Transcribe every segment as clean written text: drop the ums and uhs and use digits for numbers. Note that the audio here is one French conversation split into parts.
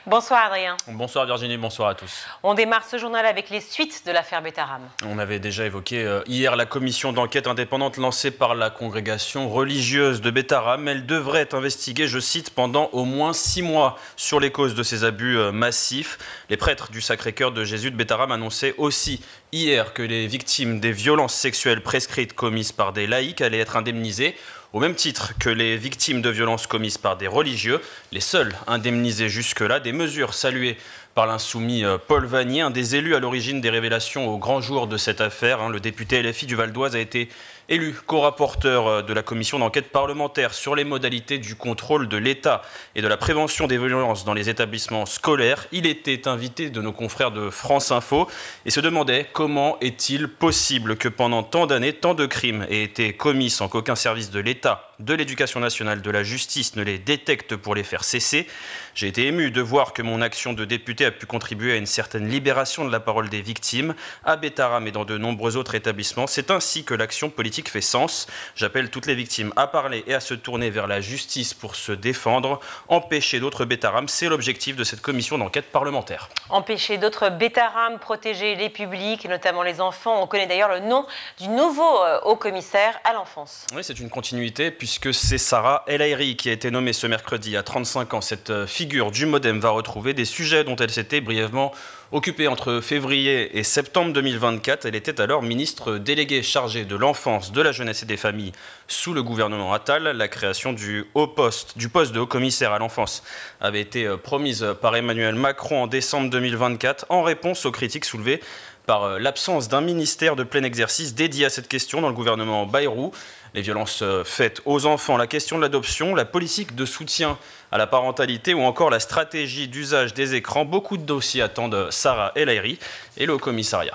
Bonsoir Adrien. Bonsoir Virginie, bonsoir à tous. On démarre ce journal avec les suites de l'affaire Betaram. On avait déjà évoqué hier la commission d'enquête indépendante lancée par la congrégation religieuse de Betaram. Elle devrait être investiguée, je cite, pendant au moins 6 mois sur les causes de ces abus massifs. Les prêtres du Sacré-Cœur de Jésus de Betaram annonçaient aussi hier que les victimes des violences sexuelles prescrites commises par des laïcs allaient être indemnisées au même titre que les victimes de violences commises par des religieux, les seuls indemnisés jusque-là. Des mesures saluées par l'insoumis Paul Vannier, un des élus à l'origine des révélations au grand jour de cette affaire. Le député LFI du Val d'Oise a été élu co-rapporteur de la commission d'enquête parlementaire sur les modalités du contrôle de l'État et de la prévention des violences dans les établissements scolaires. Il était invité de nos confrères de France Info et se demandait comment est-il possible que pendant tant d'années, tant de crimes aient été commis sans qu'aucun service de l'État, de l'Éducation nationale, de la justice ne les détecte pour les faire cesser. J'ai été ému de voir que mon action de député a pu contribuer à une certaine libération de la parole des victimes à Betaram et dans de nombreux autres établissements. C'est ainsi que l'action politique fait sens. J'appelle toutes les victimes à parler et à se tourner vers la justice pour se défendre. Empêcher d'autres Betaram, c'est l'objectif de cette commission d'enquête parlementaire. Empêcher d'autres Betaram, protéger les publics, notamment les enfants. On connaît d'ailleurs le nom du nouveau haut-commissaire à l'enfance. Oui, c'est une continuité puisque c'est Sarah El Haïry qui a été nommée ce mercredi à 35 ans. Cette figure du MoDem va retrouver des sujets dont elle s'était brièvement occupée entre février et septembre 2024. Elle était alors ministre déléguée chargée de l'enfance, de la jeunesse et des familles sous le gouvernement Attal. La création du poste de haut-commissaire à l'enfance avait été promise par Emmanuel Macron en décembre 2024 en réponse aux critiques soulevées par l'absence d'un ministère de plein exercice dédié à cette question dans le gouvernement Bayrou. Les violences faites aux enfants, la question de l'adoption, la politique de soutien à la parentalité ou encore la stratégie d'usage des écrans. Beaucoup de dossiers attendent Sarah El Haïry et le commissariat.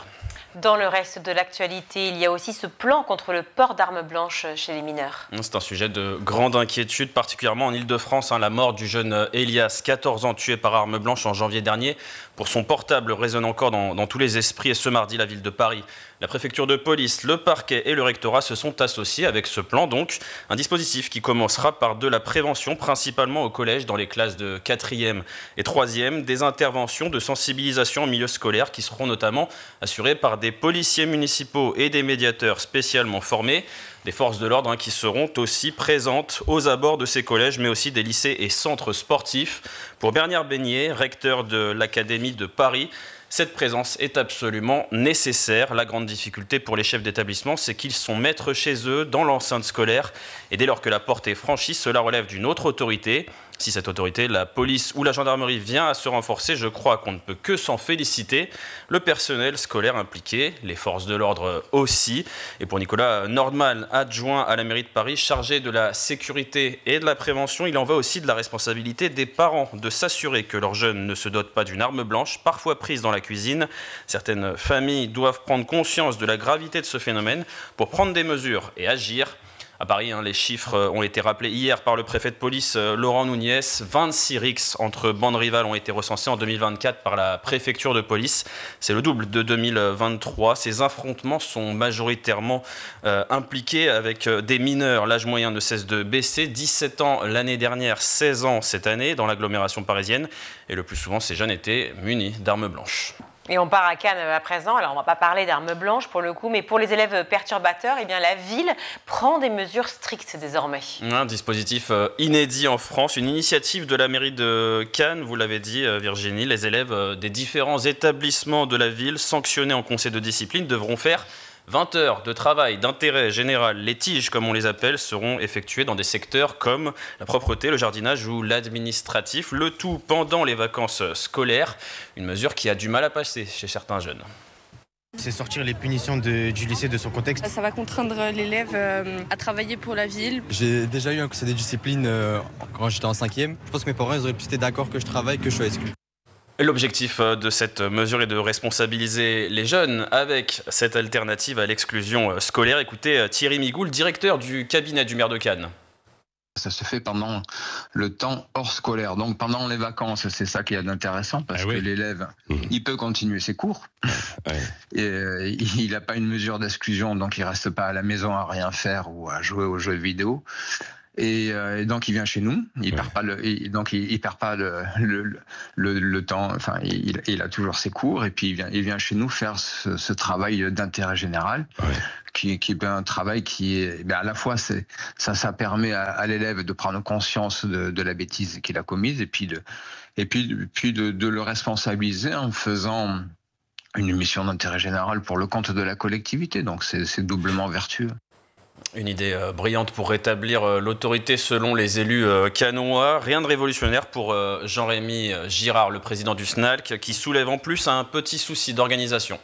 Dans le reste de l'actualité, il y a aussi ce plan contre le port d'armes blanches chez les mineurs. C'est un sujet de grande inquiétude, particulièrement en Île-de-France. La mort du jeune Elias, 14 ans, tué par arme blanche en janvier dernier pour son portable, résonne encore dans tous les esprits. Et ce mardi, la ville de Paris, la préfecture de police, le parquet et le rectorat se sont associés avec ce plan. Donc, un dispositif qui commencera par de la prévention, principalement au collège, dans les classes de 4e et 3e, des interventions de sensibilisation en milieu scolaire qui seront notamment assurées par des policiers municipaux et des médiateurs spécialement formés, des forces de l'ordre qui seront aussi présentes aux abords de ces collèges, mais aussi des lycées et centres sportifs. Pour Bernard Beignet, recteur de l'Académie de Paris, cette présence est absolument nécessaire. La grande difficulté pour les chefs d'établissement, c'est qu'ils sont maîtres chez eux, dans l'enceinte scolaire. Et dès lors que la porte est franchie, cela relève d'une autre autorité. Si cette autorité, la police ou la gendarmerie, vient à se renforcer, je crois qu'on ne peut que s'en féliciter. Le personnel scolaire impliqué, les forces de l'ordre aussi. Et pour Nicolas Nordman, adjoint à la mairie de Paris, chargé de la sécurité et de la prévention, il en va aussi de la responsabilité des parents de s'assurer que leurs jeunes ne se dotent pas d'une arme blanche, parfois prise dans la cuisine. Certaines familles doivent prendre conscience de la gravité de ce phénomène pour prendre des mesures et agir. À Paris, les chiffres ont été rappelés hier par le préfet de police Laurent Nunez. 26 rixes entre bandes rivales ont été recensés en 2024 par la préfecture de police. C'est le double de 2023. Ces affrontements sont majoritairement impliqués avec des mineurs. L'âge moyen ne cesse de baisser. 17 ans l'année dernière, 16 ans cette année dans l'agglomération parisienne. Et le plus souvent, ces jeunes étaient munis d'armes blanches. Et on part à Cannes à présent. Alors, on ne va pas parler d'armes blanches pour le coup, mais pour les élèves perturbateurs, eh bien, la ville prend des mesures strictes désormais. Un dispositif inédit en France, une initiative de la mairie de Cannes, vous l'avez dit Virginie. Les élèves des différents établissements de la ville sanctionnés en conseil de discipline devront faire 20 heures de travail d'intérêt général. Les tiges, comme on les appelle, seront effectuées dans des secteurs comme la propreté, le jardinage ou l'administratif. Le tout pendant les vacances scolaires. Une mesure qui a du mal à passer chez certains jeunes. C'est sortir les punitions du lycée de son contexte. Ça va contraindre l'élève à travailler pour la ville. J'ai déjà eu un conseil de discipline quand j'étais en 5e. Je pense que mes parents auraient pu être d'accord que je travaille, que je sois exclu. L'objectif de cette mesure est de responsabiliser les jeunes avec cette alternative à l'exclusion scolaire. Écoutez Thierry Migou, le directeur du cabinet du maire de Cannes. Ça se fait pendant le temps hors scolaire, donc pendant les vacances, c'est ça qui est intéressant parce que l'élève, il peut continuer ses cours, et il n'a pas une mesure d'exclusion, donc il ne reste pas à la maison à rien faire ou à jouer aux jeux vidéo. Et donc il vient chez nous, il perd pas il perd pas le temps. Enfin, il a toujours ses cours et puis il vient chez nous faire ce travail d'intérêt général, qui est un travail qui est à la fois ça permet à l'élève de prendre conscience de la bêtise qu'il a commise et puis de le responsabiliser en faisant une mission d'intérêt général pour le compte de la collectivité. Donc c'est doublement vertueux. Une idée brillante pour rétablir l'autorité selon les élus cannois. Rien de révolutionnaire pour Jean-Rémy Girard, le président du SNALC, qui soulève en plus un petit souci d'organisation.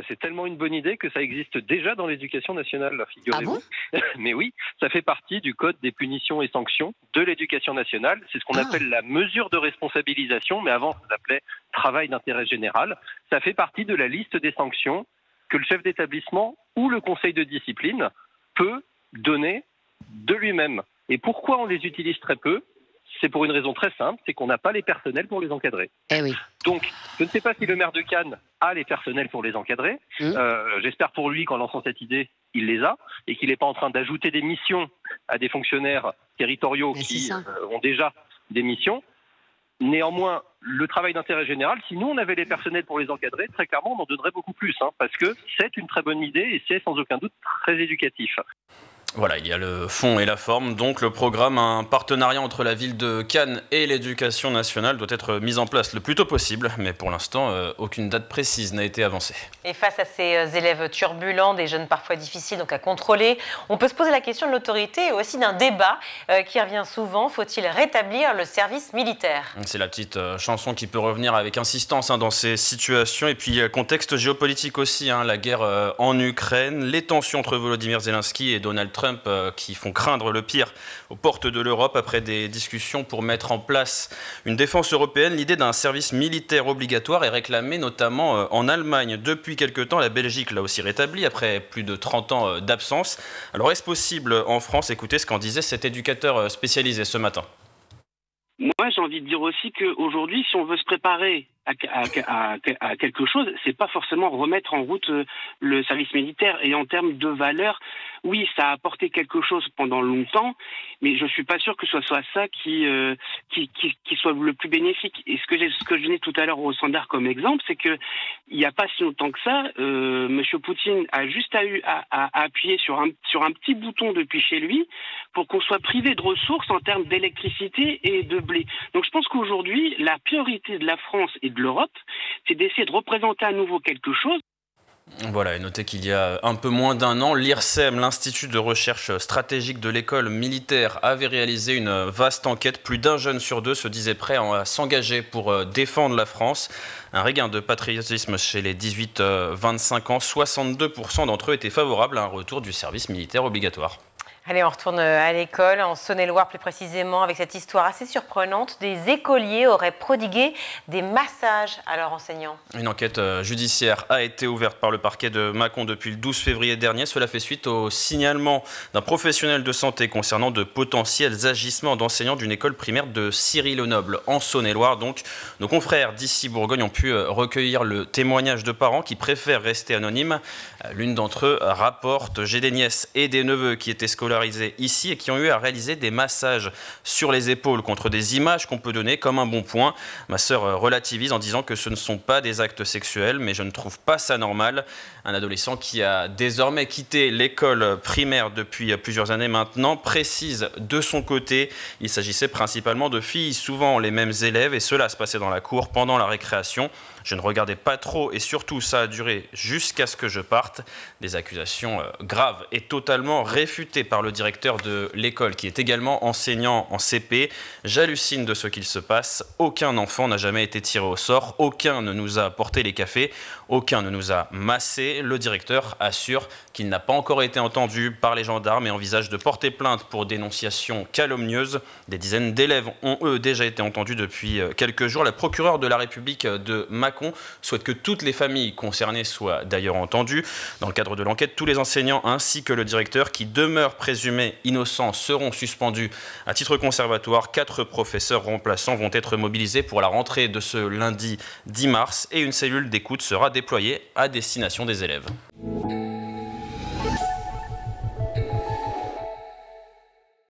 C'est tellement une bonne idée que ça existe déjà dans l'éducation nationale, figurez-vous. Ah bon? Mais oui, ça fait partie du code des punitions et sanctions de l'éducation nationale. C'est ce qu'on appelle la mesure de responsabilisation, mais avant ça s'appelait travail d'intérêt général. Ça fait partie de la liste des sanctions que le chef d'établissement ou le conseil de discipline peut donner de lui-même. Et pourquoi on les utilise très peu? C'est pour une raison très simple, c'est qu'on n'a pas les personnels pour les encadrer. Eh oui. Donc, je ne sais pas si le maire de Cannes a les personnels pour les encadrer. J'espère pour lui qu'en lançant cette idée, il les a et qu'il n'est pas en train d'ajouter des missions à des fonctionnaires territoriaux qui ont déjà des missions. Néanmoins, le travail d'intérêt général, si nous on avait les personnels pour les encadrer, très clairement on en donnerait beaucoup plus, parce que c'est une très bonne idée et c'est sans aucun doute très éducatif. Voilà, il y a le fond et la forme. Donc le programme, un partenariat entre la ville de Cannes et l'éducation nationale doit être mis en place le plus tôt possible. Mais pour l'instant, aucune date précise n'a été avancée. Et face à ces élèves turbulents, des jeunes parfois difficiles donc à contrôler, on peut se poser la question de l'autorité et aussi d'un débat qui revient souvent. Faut-il rétablir le service militaire? C'est la petite chanson qui peut revenir avec insistance dans ces situations. Et puis contexte géopolitique aussi, la guerre en Ukraine, les tensions entre Volodymyr Zelensky et Donald Trump qui font craindre le pire aux portes de l'Europe après des discussions pour mettre en place une défense européenne. L'idée d'un service militaire obligatoire est réclamée notamment en Allemagne. Depuis quelque temps, la Belgique l'a aussi rétabli après plus de 30 ans d'absence. Alors est-ce possible en France? Écoutez ce qu'en disait cet éducateur spécialisé ce matin. Moi, j'ai envie de dire aussi qu'aujourd'hui, si on veut se préparer à quelque chose, c'est pas forcément remettre en route le service militaire. Et en termes de valeur, oui, ça a apporté quelque chose pendant longtemps, mais je suis pas sûr que ce soit ça qui soit le plus bénéfique. Et ce que je dis tout à l'heure au standard comme exemple, c'est que il y a pas si longtemps que ça, Monsieur Poutine a juste eu à appuyer sur un petit bouton depuis chez lui pour qu'on soit privé de ressources en termes d'électricité et de blé. Donc je pense qu'aujourd'hui, la priorité de la France et de l'Europe, c'est d'essayer de représenter à nouveau quelque chose. Voilà, et notez qu'il y a un peu moins d'un an, l'IRSEM, l'Institut de recherche stratégique de l'école militaire, avait réalisé une vaste enquête. Plus d'un jeune sur deux se disait prêt à s'engager pour défendre la France. Un regain de patriotisme chez les 18-25 ans. 62% d'entre eux étaient favorables à un retour du service militaire obligatoire. Allez, on retourne à l'école, en Saône-et-Loire plus précisément, avec cette histoire assez surprenante. Des écoliers auraient prodigué des massages à leurs enseignants. Une enquête judiciaire a été ouverte par le parquet de Mâcon depuis le 12 février dernier. Cela fait suite au signalement d'un professionnel de santé concernant de potentiels agissements d'enseignants d'une école primaire de Ciry-le-Noble, en Saône-et-Loire. Donc, nos confrères d'ici Bourgogne ont pu recueillir le témoignage de parents qui préfèrent rester anonymes. L'une d'entre eux rapporte: j'ai des nièces et des neveux qui étaient scolarisés ici et qui ont eu à réaliser des massages sur les épaules contre des images qu'on peut donner comme un bon point. Ma sœur relativise en disant que ce ne sont pas des actes sexuels, mais je ne trouve pas ça normal. Un adolescent qui a désormais quitté l'école primaire depuis plusieurs années maintenant précise de son côté: il s'agissait principalement de filles, souvent les mêmes élèves, et cela se passait dans la cour pendant la récréation. Je ne regardais pas trop et surtout ça a duré jusqu'à ce que je parte. Des accusations graves et totalement réfutées par le directeur de l'école qui est également enseignant en CP. J'hallucine de ce qu'il se passe. Aucun enfant n'a jamais été tiré au sort. Aucun ne nous a apporté les cafés. Aucun ne nous a massés. Le directeur assure qu'il n'a pas encore été entendu par les gendarmes et envisage de porter plainte pour dénonciation calomnieuse. Des dizaines d'élèves ont eux déjà été entendus depuis quelques jours. La procureure de la République de Mâcon souhaite que toutes les familles concernées soient d'ailleurs entendues. Dans le cadre de l'enquête, tous les enseignants ainsi que le directeur qui demeurent présumés innocents seront suspendus à titre conservatoire. 4 professeurs remplaçants vont être mobilisés pour la rentrée de ce lundi 10 mars et une cellule d'écoute sera déployée à destination des élèves.